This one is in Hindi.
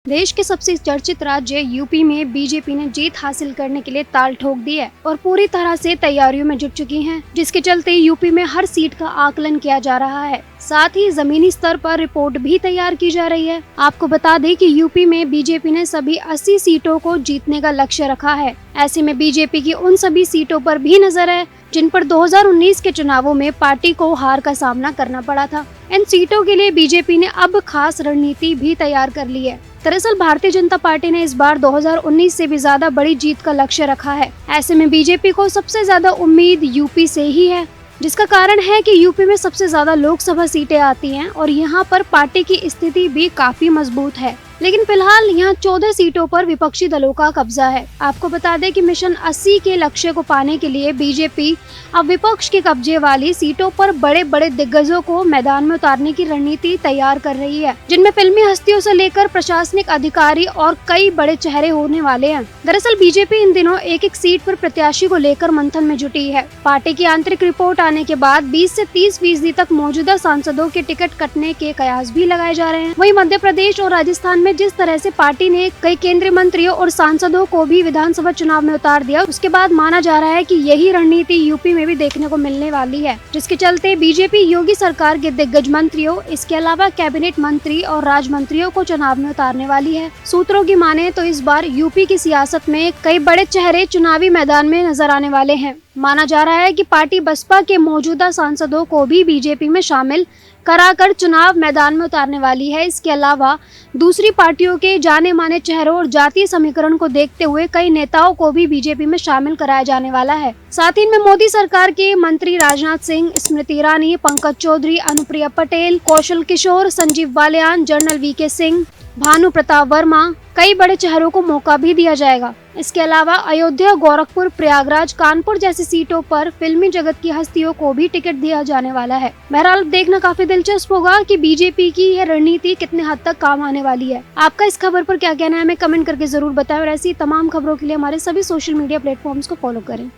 देश के सबसे चर्चित राज्य यूपी में बीजेपी ने जीत हासिल करने के लिए ताल ठोक दी है और पूरी तरह से तैयारियों में जुट चुकी है, जिसके चलते यूपी में हर सीट का आकलन किया जा रहा है। साथ ही जमीनी स्तर पर रिपोर्ट भी तैयार की जा रही है। आपको बता दें कि यूपी में बीजेपी ने सभी 80 सीटों को जीतने का लक्ष्य रखा है। ऐसे में बीजेपी की उन सभी सीटों पर भी नजर है जिन पर 2019 के चुनावों में पार्टी को हार का सामना करना पड़ा था। इन सीटों के लिए बीजेपी ने अब खास रणनीति भी तैयार कर ली है। दरअसल भारतीय जनता पार्टी ने इस बार 2019 से भी ज्यादा बड़ी जीत का लक्ष्य रखा है। ऐसे में बीजेपी को सबसे ज्यादा उम्मीद यूपी से ही है, जिसका कारण है कि यूपी में सबसे ज्यादा लोकसभा सीटें आती हैं और यहाँ पर पार्टी की स्थिति भी काफी मजबूत है। लेकिन फिलहाल यहाँ 14 सीटों पर विपक्षी दलों का कब्जा है। आपको बता दें कि मिशन 80 के लक्ष्य को पाने के लिए बीजेपी अब विपक्ष के कब्जे वाली सीटों पर बड़े बड़े दिग्गजों को मैदान में उतारने की रणनीति तैयार कर रही है, जिनमें फिल्मी हस्तियों से लेकर प्रशासनिक अधिकारी और कई बड़े चेहरे होने वाले हैं। दरअसल बीजेपी इन दिनों एक एक सीट पर प्रत्याशी को लेकर मंथन में जुटी है। पार्टी की आंतरिक रिपोर्ट आने के बाद 20 से 30% तक मौजूदा सांसदों के टिकट कटने के कयास भी लगाए जा रहे हैं। वहीं मध्य प्रदेश और राजस्थान जिस तरह से पार्टी ने कई केंद्रीय मंत्रियों और सांसदों को भी विधानसभा चुनाव में उतार दिया, उसके बाद माना जा रहा है कि यही रणनीति यूपी में भी देखने को मिलने वाली है, जिसके चलते बीजेपी योगी सरकार के दिग्गज मंत्रियों, इसके अलावा कैबिनेट मंत्री और राज्य मंत्रियों को चुनाव में उतारने वाली है। सूत्रों की माने तो इस बार यूपी की सियासत में कई बड़े चेहरे चुनावी मैदान में नजर आने वाले हैं। माना जा रहा है कि पार्टी बसपा के मौजूदा सांसदों को भी बीजेपी में शामिल कराकर चुनाव मैदान में उतारने वाली है। इसके अलावा दूसरी पार्टियों के जाने माने चेहरों और जातीय समीकरण को देखते हुए कई नेताओं को भी बीजेपी में शामिल कराया जाने वाला है। साथ ही में मोदी सरकार के मंत्री राजनाथ सिंह, स्मृति ईरानी, पंकज चौधरी, अनुप्रिया पटेल, कौशल किशोर, संजीव बालियान, जनरल वीके सिंह, भानु प्रताप वर्मा, कई बड़े चेहरों को मौका भी दिया जाएगा। इसके अलावा अयोध्या, गोरखपुर, प्रयागराज, कानपुर जैसी सीटों पर फिल्मी जगत की हस्तियों को भी टिकट दिया जाने वाला है। बहरहाल देखना काफी दिलचस्प होगा कि बीजेपी की यह रणनीति कितने हद तक काम आने वाली है। आपका इस खबर पर क्या कहना है, हमें कमेंट करके जरूर बताएं और ऐसी तमाम खबरों के लिए हमारे सभी सोशल मीडिया प्लेटफॉर्म्स को फॉलो करें।